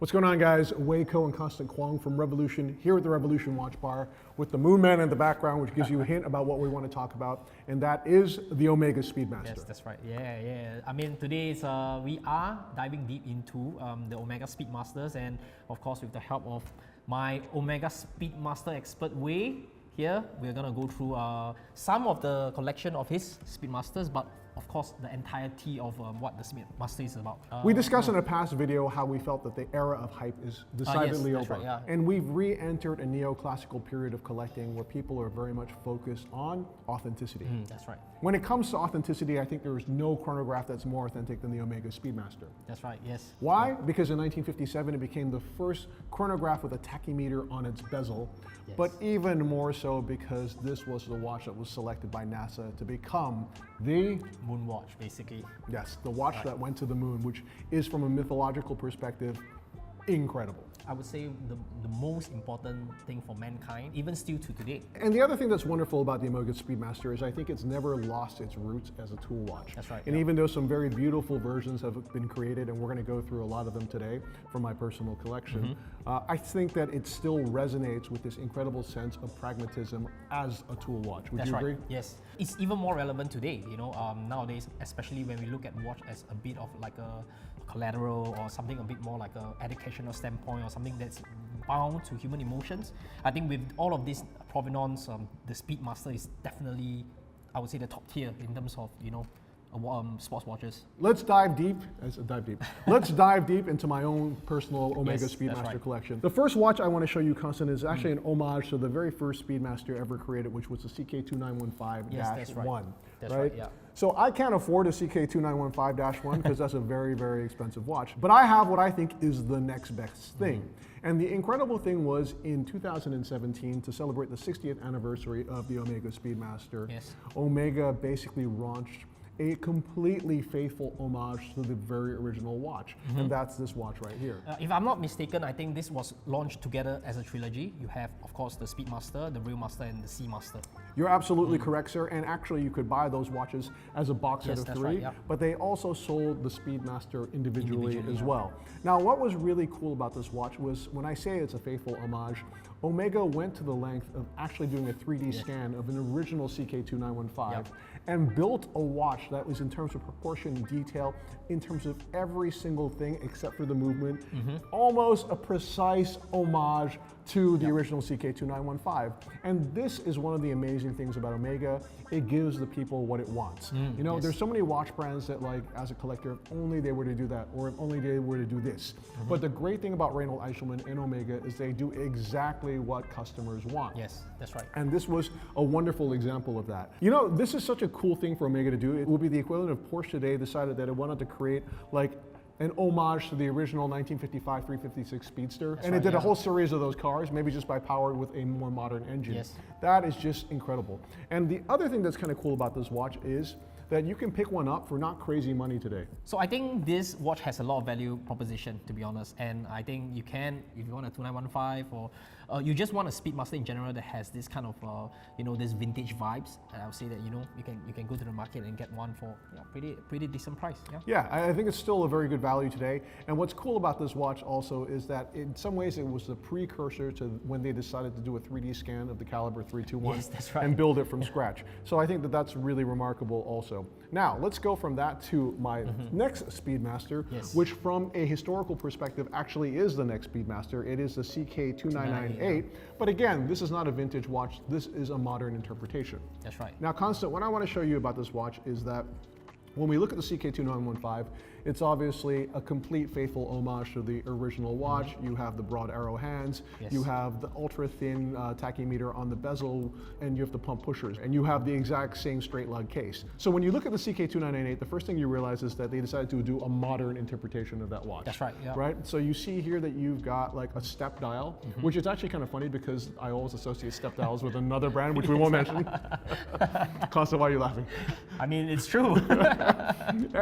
What's going on, guys? Wei Ko and Constant Kwong from Revolution here at the Revolution Watch Bar with the Moon Man in the background, which gives you a hint about what we want to talk about, and that is the Omega Speedmaster. Yes, that's right. Yeah. I mean, today is, we are diving deep into the Omega Speedmasters, and of course, with the help of my Omega Speedmaster expert Wei here, we're gonna go through some of the collection of his Speedmasters, but of course, the entirety of what the Speedmaster is about. We discussed in a past video how we felt that the era of hype is decidedly over. Right, yeah. And we've re-entered a neoclassical period of collecting where people are very much focused on authenticity. That's right. When it comes to authenticity, I think there is no chronograph that's more authentic than the Omega Speedmaster. That's right, yes. Why? Because in 1957 it became the first chronograph with a tachymeter on its bezel, but even more so because this was the watch that was selected by NASA to become the Moon watch, basically. Yes, the watch that went to the moon, which is, from a mythological perspective, incredible. I would say the most important thing for mankind, even still to today. And the other thing that's wonderful about the Omega Speedmaster is I think it's never lost its roots as a tool watch. That's right. And even though some very beautiful versions have been created, and we're going to go through a lot of them today from my personal collection, I think that it still resonates with this incredible sense of pragmatism as a tool watch. Would you agree? Right. Yes. It's even more relevant today, you know, nowadays, especially when we look at watch as a bit of like a collateral or something a bit more like a educational standpoint or something that's bound to human emotions. I think with all of this provenance, the Speedmaster is definitely, I would say, the top tier in terms of, you know, sports watches. Let's dive deep. Let's dive deep into my own personal Omega Speedmaster collection. The first watch I want to show you, Constant, is actually an homage to the very first Speedmaster ever created, which was the CK2915-1. Yes, that's right. That's right, yeah. So I can't afford a CK2915-1 because that's a very, very expensive watch. But I have what I think is the next best thing. And the incredible thing was in 2017, to celebrate the 60th anniversary of the Omega Speedmaster, Omega basically launched a completely faithful homage to the very original watch. And that's this watch right here. If I'm not mistaken, I think this was launched together as a trilogy. You have, of course, the Speedmaster, the Real Master, and the Seamaster. You're absolutely correct, sir. And actually, you could buy those watches as a box set of three, but they also sold the Speedmaster individually as well. Now, what was really cool about this watch was, when I say it's a faithful homage, Omega went to the length of actually doing a 3D scan of an original CK2915 and built a watch that was, in terms of proportion and detail, in terms of every single thing except for the movement, almost a precise homage to the original CK2915. And this is one of the amazing things about Omega. It gives the people what it wants. You know, there's so many watch brands that, like, as a collector, if only they were to do that, or if only they were to do this. But the great thing about Reinhold Eichelmann and Omega is they do exactly what customers want. Yes, that's right. And this was a wonderful example of that. You know, this is such a cool thing for Omega to do. It would be the equivalent of Porsche today decided that it wanted to create, like, an homage to the original 1955 356 Speedster. And it did a whole series of those cars, maybe just by powered with a more modern engine. That is just incredible. And the other thing that's kind of cool about this watch is that you can pick one up for not crazy money today. So I think this watch has a lot of value proposition, to be honest. And I think you can, if you want a 2915 or you just want a Speedmaster in general that has this kind of, you know, this vintage vibes. And I would say that, you know, you can go to the market and get one for pretty decent price. Yeah, I think it's still a very good value today. And what's cool about this watch also is that in some ways it was the precursor to when they decided to do a 3D scan of the caliber 321 and build it from scratch. So I think that that's really remarkable also. Now, let's go from that to my next Speedmaster, which from a historical perspective actually is the next Speedmaster. It is the CK2998. But again, this is not a vintage watch. This is a modern interpretation. That's right. Now, Constant, what I want to show you about this watch is that when we look at the CK2915, it's obviously a complete faithful homage to the original watch. You have the broad arrow hands, you have the ultra thin tachymeter on the bezel, and you have the pump pushers, and you have the exact same straight lug case. So when you look at the CK2998, the first thing you realize is that they decided to do a modern interpretation of that watch. That's right, Right? So you see here that you've got like a step dial, which is actually kind of funny because I always associate step dials with another brand, which we won't mention. Constant, why are you laughing? I mean, it's true.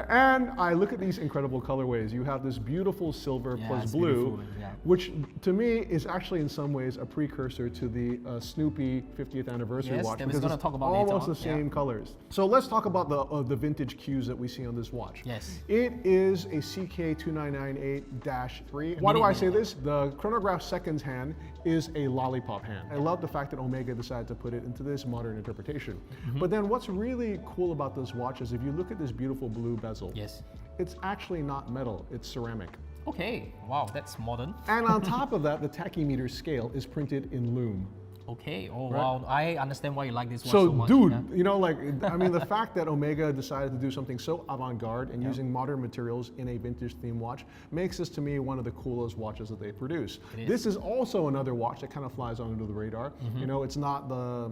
And I look at these these incredible colorways. You have this beautiful silver plus it's blue, beautiful, yeah. which to me is actually in some ways a precursor to the Snoopy 50th anniversary watch, that we're because gonna it's talk about almost later the on. same colors. So let's talk about the vintage cues that we see on this watch. Yes. It is a CK2998-3. Why do I say this? The Chronograph seconds hand is a lollipop hand. I love the fact that Omega decided to put it into this modern interpretation. But then what's really cool about this watch is if you look at this beautiful blue bezel, Yes. it's actually not metal, it's ceramic. Okay, wow, that's modern. And on top of that, the tachymeter scale is printed in loom. Okay, oh wow, I understand why you like this one So, so much. dude, yeah. you know, like, I mean, the fact that Omega decided to do something so avant-garde and using modern materials in a vintage theme watch makes this, to me, one of the coolest watches that they produce. This is also another watch that kind of flies under the radar. You know, it's not the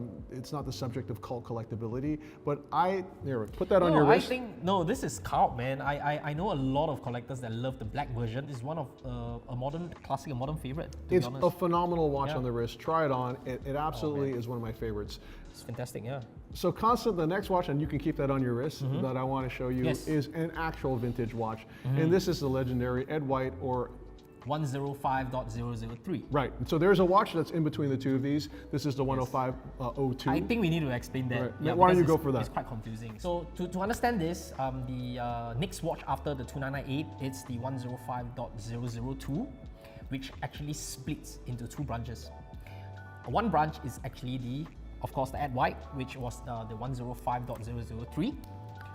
subject of cult collectibility, but here, put that on your wrist. This is cult, man. I know a lot of collectors that love the black version. It's one of a modern classic, a modern favorite. To It's be honest. a phenomenal watch on the wrist. Try it on. It absolutely is one of my favorites. It's fantastic, yeah. So Constant, the next watch, and you can keep that on your wrist, that I want to show you is an actual vintage watch. And this is the legendary Ed White, or 105.003. right. So there's a watch that's in between the two of these. This is the 105.02. I think we need to explain that. Right. Yeah, Why don't you because go for that? It's quite confusing. So to understand this, the next watch after the 2998, it's the 105.002, which actually splits into two branches. One branch is actually of course, the Ed White, which was the 105.003.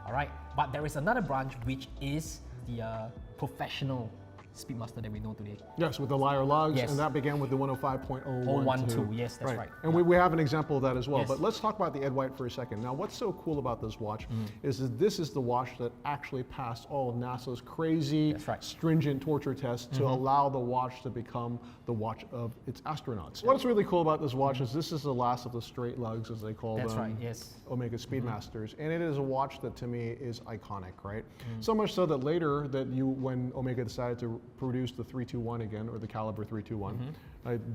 All right, but there is another branch which is the professional Speedmaster that we know today. Yes, with the Lyre Lugs, Yes. and that began with the 105.012. Yes, that's right. And we have an example of that as well. Yes. But let's talk about the Ed White for a second. Now, what's so cool about this watch is that this is the watch that actually passed all of NASA's crazy, That's right. stringent torture tests to allow the watch to become the watch of its astronauts. What's really cool about this watch is this is the last of the straight lugs, as they call That's them. right, yes. Omega Speedmasters, and it is a watch that to me is iconic, right? So much so that later when Omega decided to produce the 321 again, or the caliber 321,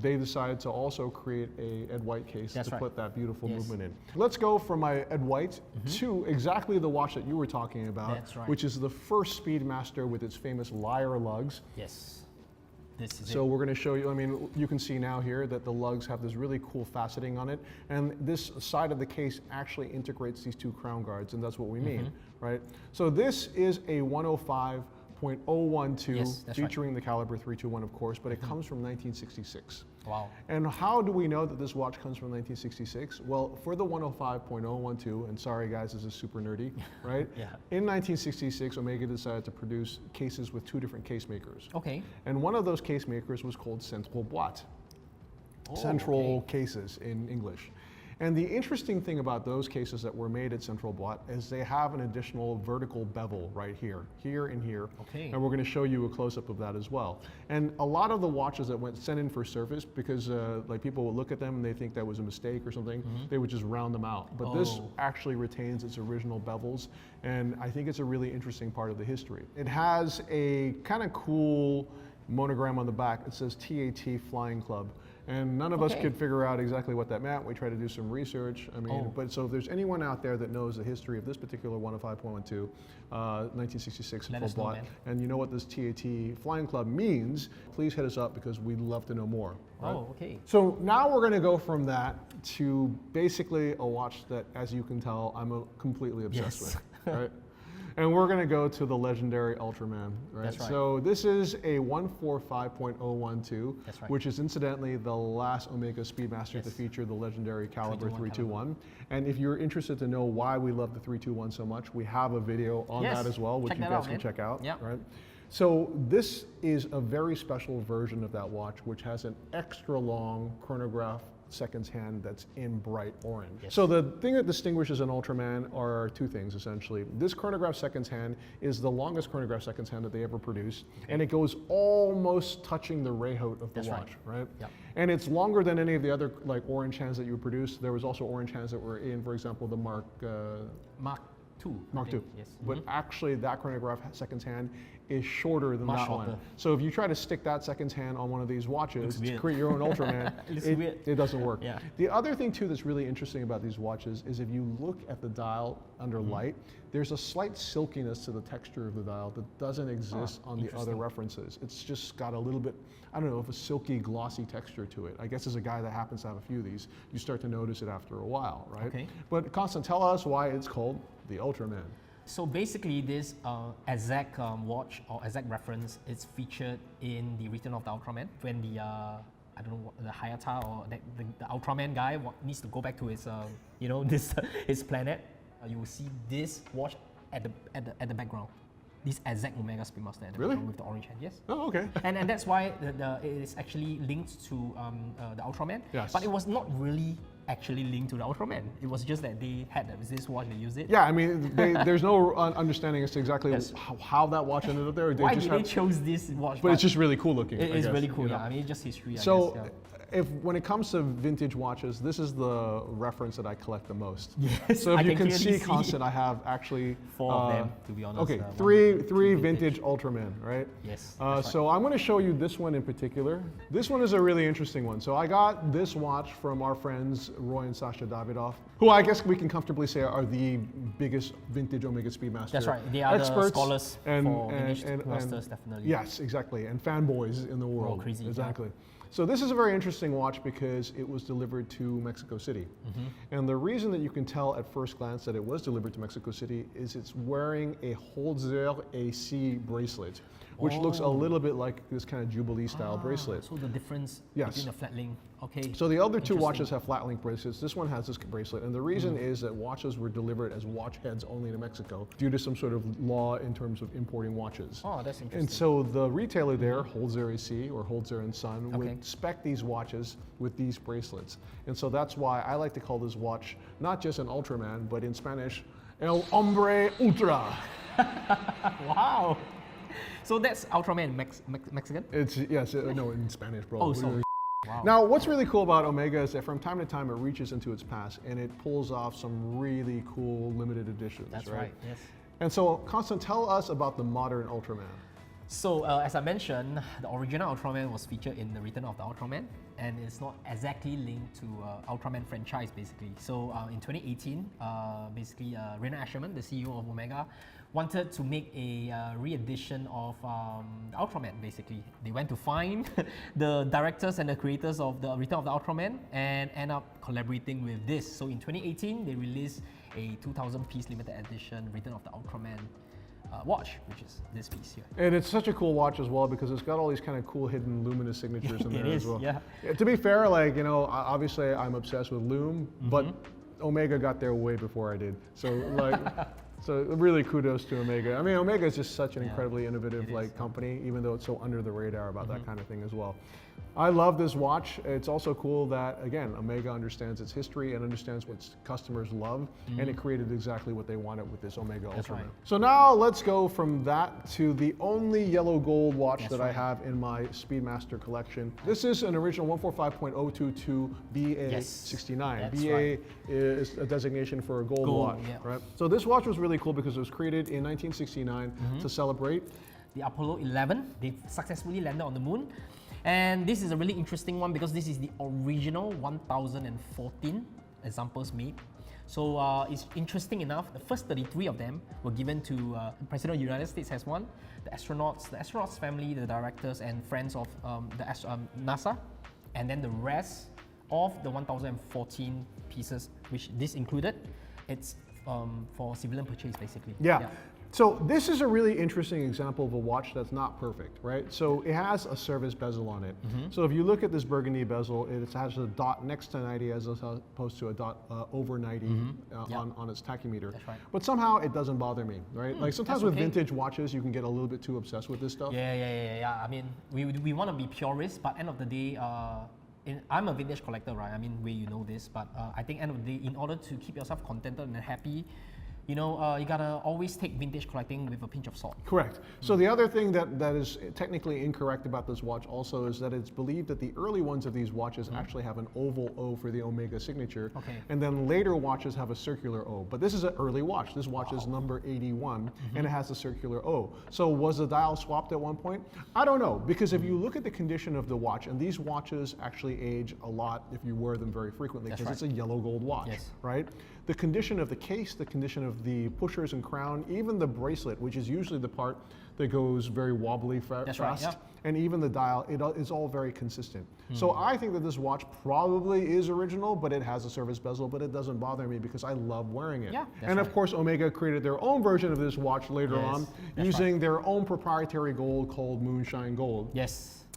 they decided to also create a Ed White case That's to right. put that beautiful Yes. movement in. Let's go from my Ed White to exactly the watch that you were talking about, That's right. which is the first Speedmaster with its famous Lyre lugs. Yes. This is So we're going to show you, I mean, you can see now here that the lugs have this really cool faceting on it, and this side of the case actually integrates these two crown guards, and that's what we mean, right? So this is a 105.012 Yes, that's right. featuring the caliber 321, of course, but it comes from 1966. Wow. And how do we know that this watch comes from 1966? Well, for the 105.012, and sorry guys, this is super nerdy, right? Yeah. In 1966, Omega decided to produce cases with two different case makers. Okay. And one of those case makers was called Central Boîte. Oh, Central cases in English. And the interesting thing about those cases that were made at Central Boîte is they have an additional vertical bevel right here, and here. Okay. And we're going to show you a close-up of that as well. And a lot of the watches that went sent in for service, because like people would look at them and they think that was a mistake or something, they would just round them out. But this actually retains its original bevels, and I think it's a really interesting part of the history. It has a kind of cool monogram on the back. It says TAT Flying Club. And none of us could figure out exactly what that meant. We tried to do some research. I mean, but so if there's anyone out there that knows the history of this particular 105.12, 1966 Let us know, man. and you know what this TAT Flying Club means, please hit us up because we'd love to know more. Right? Oh, okay. So now we're going to go from that to basically a watch that, as you can tell, I'm completely obsessed Yes. with. Right? And we're going to go to the legendary Ultraman, right? That's right. So this is a 145.012, That's right. which is incidentally the last Omega Speedmaster to feature the legendary caliber 321. And if you're interested to know why we love the 321 so much, we have a video on Yes. that as well, which Check you that guys out, can man. check out, Yep. right? So this is a very special version of that watch, which has an extra long chronograph seconds hand that's in bright orange. Yes. So the thing that distinguishes an Ultraman are two things, essentially. This chronograph seconds hand is the longest chronograph seconds hand that they ever produced, and it goes almost touching the Rayhaut of the That's right. watch, right? Yep. And it's longer than any of the other like orange hands that you produce. There was also orange hands that were in, for example, the Mark II. Mark II. Yes. But actually, that chronograph seconds hand is shorter than Much that shorter. one. So if you try to stick that seconds hand on one of these watches to weird. create your own Ultraman, it doesn't work. Yeah. The other thing too that's really interesting about these watches is if you look at the dial under light, there's a slight silkiness to the texture of the dial that doesn't exist on the other references. It's just got a little bit, I don't know, of a silky, glossy texture to it. I guess as a guy that happens to have a few of these, you start to notice it after a while, right? Okay. But Constant, tell us why it's called the Ultraman. So basically, this exact watch or exact reference is featured in the Return of the Ultraman when the I don't know what, the Hayata or the Ultraman guy needs to go back to his you know this his planet. You will see this watch at the background. This exact Omega Speedmaster at the background with the orange hand. Yes. Oh, okay. And that's why it is actually linked to the Ultraman. Yes. But it was not really actually linked to the Ultraman. It was just that they had this watch, they used it. Yeah, I mean, there's no understanding as to exactly how that watch ended up there. Why did they chose this watch? But it's just really cool looking. It is really cool, you know? yeah. I mean, it's just history, So, I guess, when it comes to vintage watches, this is the reference that I collect the most. Yes, So if I you can can see, clearly see Constant, I have actually 4 of them, to be honest. Okay, one three vintage Ultraman, right? Yes. That's So I'm going to show you this one in particular. This one is a really interesting one. So I got this watch from our friends Roy and Sasha Davidoff, who I guess we can comfortably say are the biggest vintage Omega Speedmaster That's right. They are experts the scholars for vintage and masters, definitely. Yes, exactly, and fanboys in the We're all world. crazy. Exactly. So this is a very interesting watch because it was delivered to Mexico City. And the reason that you can tell at first glance that it was delivered to Mexico City is it's wearing a Holzer AC bracelet, which looks a little bit like this kind of Jubilee style bracelet. So the difference between the flat link, okay. So the other two watches have flat link bracelets. This one has this bracelet. And the reason is that watches were delivered as watch heads only to Mexico due to some sort of law in terms of importing watches. Oh, that's interesting. And so the retailer there, Holzer AC or Holzer and Son, would spec these watches with these bracelets. And so that's why I like to call this watch not just an Ultraman, but in Spanish, El Hombre Ultra. Wow. So that's Ultraman Mexican? It's, yes, no, in Spanish, bro. Oh, sorry. Wow. Now, what's really cool about Omega is that from time to time it reaches into its past and it pulls off some really cool limited editions. That's right, yes. And so, Constant, tell us about the modern Ultraman. So, as I mentioned, the original Ultraman was featured in the Return of the Ultraman, and it's not exactly linked to Ultraman franchise, basically. So, in 2018, basically, Rainer Ascherman, the CEO of Omega, wanted to make a re-edition of the Ultraman, basically. They went to find the directors and the creators of the Return of the Ultraman and end up collaborating with this. So, in 2018, they released a 2,000-piece limited edition Return of the Ultraman watch, which is this piece here. And it's such a cool watch as well because it's got all these kind of cool hidden luminous signatures in there as well. Yeah. To be fair, like, you know, obviously I'm obsessed with Lume, but Omega got there way before I did. So like, so really kudos to Omega. I mean, Omega is just such an incredibly innovative company, even though it's so under the radar about that kind of thing as well. I love this watch. It's also cool that, again, Omega understands its history and understands what its customers love, and it created exactly what they wanted with this Omega Ultraman. right. So now let's go from that to the only yellow gold watch that I have in my Speedmaster collection. This is an original 145.022 BA69. That's BA right. is a designation for a gold watch, right? So this watch was really cool because it was created in 1969 to celebrate the Apollo 11. They successfully landed on the moon. And this is a really interesting one because this is the original 1,014 examples made. So it's interesting enough, the first 33 of them were given to the President of the United States has one, the astronauts family, the directors and friends of NASA, and then the rest of the 1,014 pieces, which this included, it's for civilian purchase basically. Yeah. So this is a really interesting example of a watch that's not perfect, right? So it has a service bezel on it. So if you look at this burgundy bezel, it has a dot next to 90 as opposed to a dot over 90 on its tachymeter. That's right. But somehow it doesn't bother me, right? Like sometimes with vintage watches, you can get a little bit too obsessed with this stuff. Yeah. I mean, we want to be purists, but end of the day, I'm a vintage collector, right? I mean, you know this, but I think end of the day, in order to keep yourself contented and happy you know, you gotta always take vintage collecting with a pinch of salt. Correct. So the other thing that is technically incorrect about this watch also is that it's believed that the early ones of these watches actually have an oval O for the Omega signature, and then later watches have a circular O. But this is an early watch. This watch is number 81, and it has a circular O. So was the dial swapped at one point? I don't know, because if you look at the condition of the watch, and these watches actually age a lot if you wear them very frequently, because it's a yellow gold watch, right? The condition of the case, the condition of the pushers and crown, even the bracelet, which is usually the part that goes very wobbly fast, and even the dial, it is all very consistent. So I think that this watch probably is original, but it has a service bezel, but it doesn't bother me because I love wearing it. And of course, Omega created their own version of this watch later on, using their own proprietary gold called Moonshine Gold.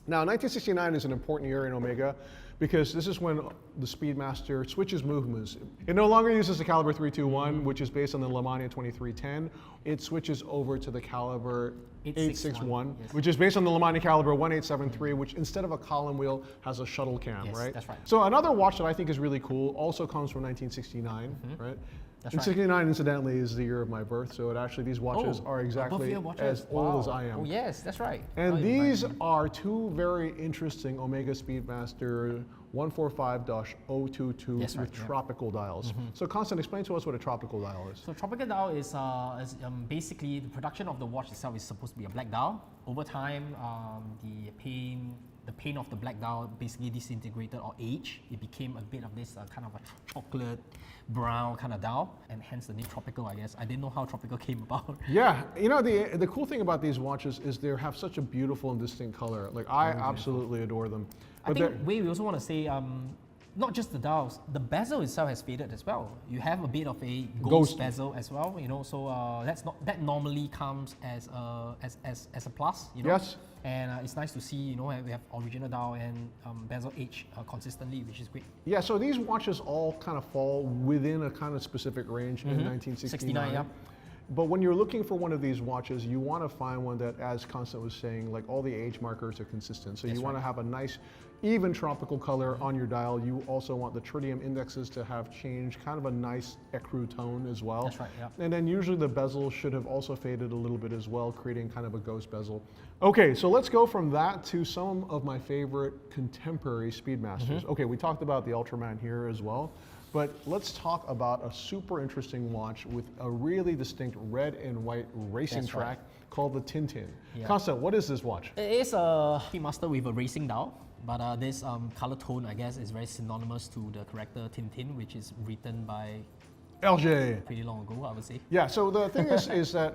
Now, 1969 is an important year in Omega because this is when the Speedmaster switches movements. It no longer uses the caliber 321, which is based on the Lemania 2310. It switches over to the caliber 861, which is based on the Lemania caliber 1873, which instead of a column wheel has a shuttle cam, right? So another watch that I think is really cool also comes from 1969, right? And 69, incidentally, is the year of my birth, so it actually, these watches are exactly as old as I am. Oh yes, that's right. And these are two very interesting Omega Speedmaster 145-022 with tropical dials. So Constant, explain to us what a tropical dial is. So tropical dial is basically the production of the watch itself is supposed to be a black dial. Over time, the paint of the black dial basically disintegrated or aged. It became a bit of this kind of a chocolate brown kind of dial, and hence the name tropical, I guess. I didn't know how tropical came about. Yeah, you know, the cool thing about these watches is they have such a beautiful and distinct color. Like, I absolutely adore them. I think we also want to say, not just the dials, the bezel itself has faded as well. You have a bit of a ghost bezel as well, you know. So that normally comes as a plus, you know. Yes. And it's nice to see, you know, we have original dial and bezel age consistently, which is great. Yeah. So these watches all kind of fall within a kind of specific range in 1969. 69, But when you're looking for one of these watches, you want to find one that, as Constant was saying, like all the age markers are consistent. So you want to have a nice, even tropical color on your dial. You also want the tritium indexes to have changed, kind of a nice ecru tone as well. That's right, yeah. And then usually the bezel should have also faded a little bit as well, creating kind of a ghost bezel. Okay, so let's go from that to some of my favorite contemporary Speedmasters. Okay, we talked about the Ultraman here as well. But let's talk about a super interesting watch with a really distinct red and white racing track called the Tintin. Constant, what is this watch? It is a Speedmaster with a racing dial, but this color tone, I guess, is very synonymous to the character Tintin, which is written by LJ. Pretty long ago, I would say. Yeah, so the thing is that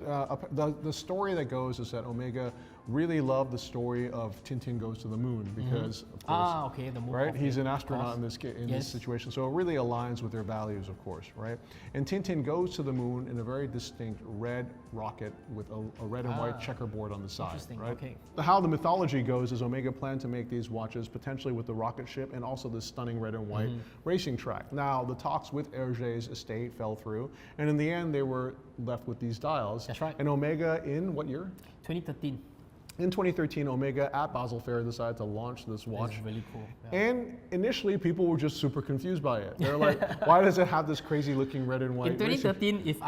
the story that goes is that Omega really loved the story of Tintin Goes to the Moon because, of course, the moon, right? He's an astronaut in this situation, so it really aligns with their values, of course, right? And Tintin goes to the moon in a very distinct red rocket with a red and white checkerboard on the side, right? How the mythology goes is Omega planned to make these watches potentially with the rocket ship and also the stunning red and white racing track. Now, the talks with Hergé's estate fell through, and in the end, they were left with these dials. That's right. And Omega, in what year? 2013. In 2013, Omega at Basel Fair decided to launch this watch. It's really cool. And initially, people were just super confused by it. They're like, why does it have this crazy looking red and white? In 2013, if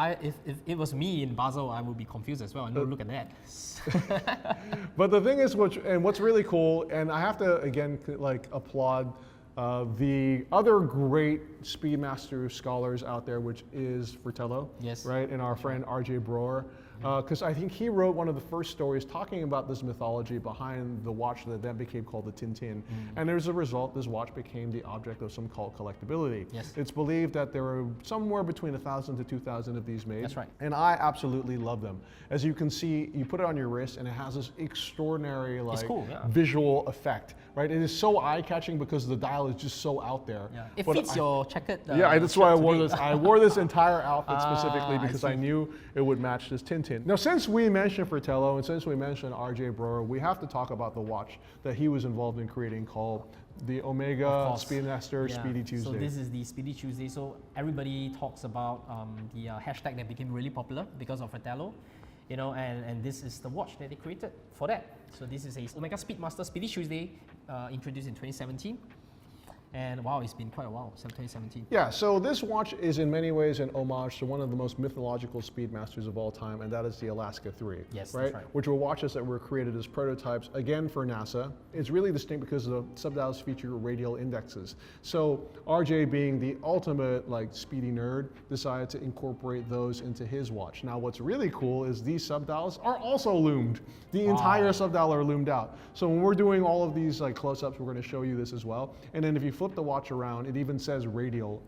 it was me in Basel, I would be confused as well. No, look at that. But the thing is, what's really cool, and I have to again applaud the other great Speedmaster scholars out there, which is Fratello, right, and our friend R.J. Broer. Because I think he wrote one of the first stories talking about this mythology behind the watch that then became called the Tintin. And as a result, this watch became the object of some cult collectability. It's believed that there are somewhere between 1,000 to 2,000 of these made. And I absolutely love them. As you can see, you put it on your wrist and it has this extraordinary visual effect, right? It is so eye-catching because the dial is just so out there. It fits your checkered that's why I wore this. I wore this entire outfit specifically because I knew it would match this Tintin. Now, since we mentioned Fratello and since we mentioned R.J. Broer, we have to talk about the watch that he was involved in creating called the Omega Speedmaster Speedy Tuesday. So this is the Speedy Tuesday. So everybody talks about the hashtag that became really popular because of Fratello, you know, and this is the watch that they created for that. So this is a Omega Speedmaster Speedy Tuesday, introduced in 2017. And wow, it's been quite a while, since 2017. Yeah, so this watch is in many ways an homage to one of the most mythological Speedmasters of all time, and that is the Alaska 3. Yes, right? that's right. Which were watches that were created as prototypes, again for NASA. It's really distinct because the subdials feature radial indexes. So RJ, being the ultimate speedy nerd, decided to incorporate those into his watch. Now what's really cool is these subdials are also loomed. The entire subdial are loomed out. So when we're doing all of these close-ups, we're going to show you this as well. And then if you flip the watch around, it even says radial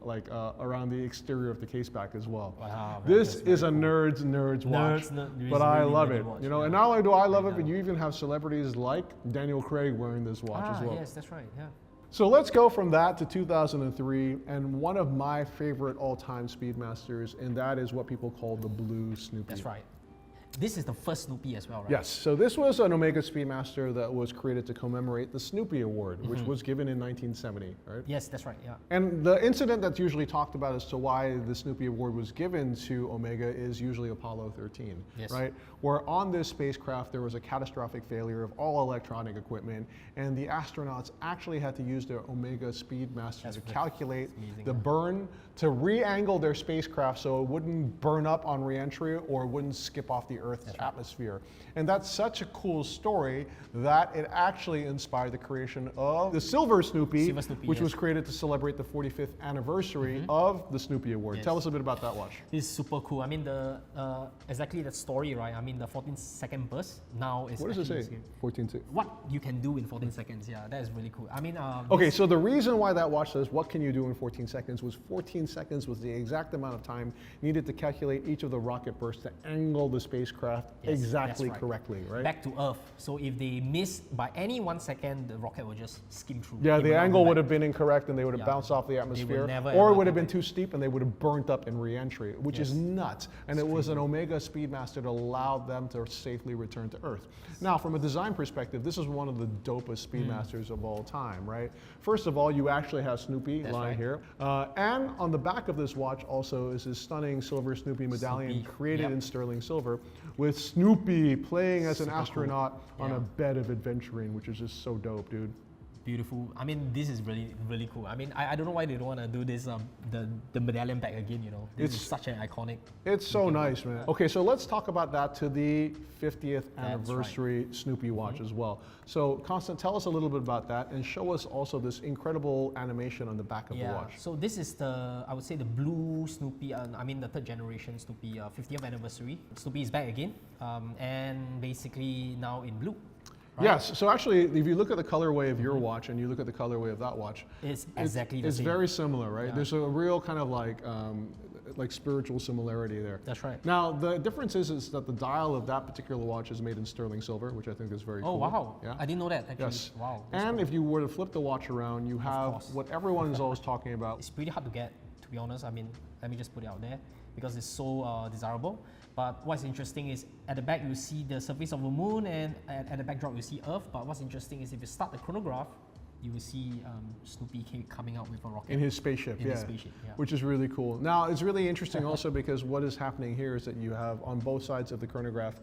around the exterior of the case back as well. Wow, this is a nerd's watch, but I love it. Watch, you know, and not only do I love it, but you even have celebrities like Daniel Craig wearing this watch as well. Yes, that's right. Yeah. So let's go from that to 2003 and one of my favorite all-time Speedmasters, and that is what people call the Blue Snoopy. That's right. This is the first Snoopy as well, right? Yes, so this was an Omega Speedmaster that was created to commemorate the Snoopy Award, which was given in 1970, right? Yes, that's right, yeah. And the incident that's usually talked about as to why the Snoopy Award was given to Omega is usually Apollo 13, right? Where on this spacecraft there was a catastrophic failure of all electronic equipment, and the astronauts actually had to use their Omega Speedmaster to calculate the burn, to re-angle their spacecraft so it wouldn't burn up on re-entry or it wouldn't skip off the Earth's atmosphere. And that's such a cool story that it actually inspired the creation of the Silver Snoopy, which was created to celebrate the 45th anniversary of the Snoopy Award. Tell us a bit about that watch. It's super cool. I mean, the exactly that story, right? I mean, the 14-second burst now is. What does it say? 14 seconds. What you can do in 14 seconds? Yeah, that is really cool. I mean, okay, so the reason why that watch says what can you do in 14 seconds was 14 seconds was the exact amount of time needed to calculate each of the rocket bursts to angle the spacecraft exactly correctly, right? Back to Earth. So if they miss by any 1 second, the rocket will just skim through. Yeah, the angle would have been incorrect and they would have bounced off the atmosphere, or it would have been too steep and they would have burnt up in re-entry, which is nuts. And it was an Omega Speedmaster that allowed them to safely return to Earth. Now, from a design perspective, this is one of the dopest Speedmasters of all time, right? First of all, you actually have Snoopy lying here. And on the back of this watch also is this stunning silver Snoopy medallion created in sterling silver with Snoopy playing as an astronaut on a bed of adventuring, which is just so dope, dude. Beautiful. I mean, this is really, really cool. I mean, I don't know why they don't want to do this, the medallion back again, you know. This is such an iconic. It's so nice, man. Okay, so let's talk about that to the 50th anniversary Snoopy watch as well. So, Constant, tell us a little bit about that and show us also this incredible animation on the back of the watch. So this is the, I would say, the blue Snoopy, I mean the 3rd generation Snoopy 50th anniversary. Snoopy is back again, and basically now in blue. Right? Yes, so actually, if you look at the colorway of your watch and you look at the colorway of that watch, it's exactly the same. It's very similar, right? There's a real kind of like spiritual similarity there. That's right. Now, the difference is that the dial of that particular watch is made in sterling silver, which I think is very cool. Oh, wow. Yeah. I didn't know that, actually. Yes. Wow. And if you were to flip the watch around, you have what everyone is always talking about. It's pretty hard to get, to be honest. I mean, let me just put it out there because it's so desirable. But what's interesting is at the back you see the surface of the moon, and at the backdrop you see Earth. But what's interesting is if you start the chronograph, you will see Snoopy coming out with a rocket. In his spaceship, which is really cool. Now, it's really interesting also because what is happening here is that you have on both sides of the chronograph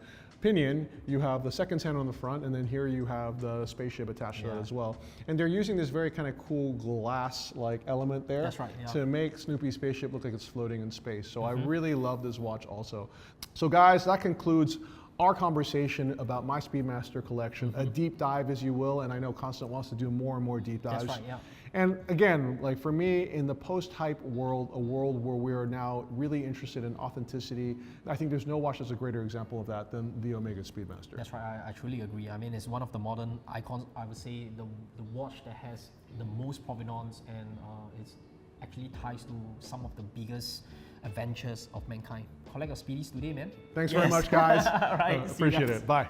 pinion, you have the seconds hand on the front, and then here you have the spaceship attached to that as well. And they're using this very kind of cool glass-like element there to make Snoopy's spaceship look like it's floating in space. So I really love this watch also. So guys, that concludes our conversation about my Speedmaster collection, a deep dive, as you will, and I know Constant wants to do more and more deep dives. That's right, yeah. And again, like for me, in the post-hype world, a world where we are now really interested in authenticity, I think there's no watch that's a greater example of that than the Omega Speedmaster. That's right, I truly agree. I mean, it's one of the modern icons, I would say, the watch that has the most provenance, and it actually ties to some of the biggest adventures of mankind. Collect your Speedies today, man. Thanks very much, guys. All right, appreciate it. Bye.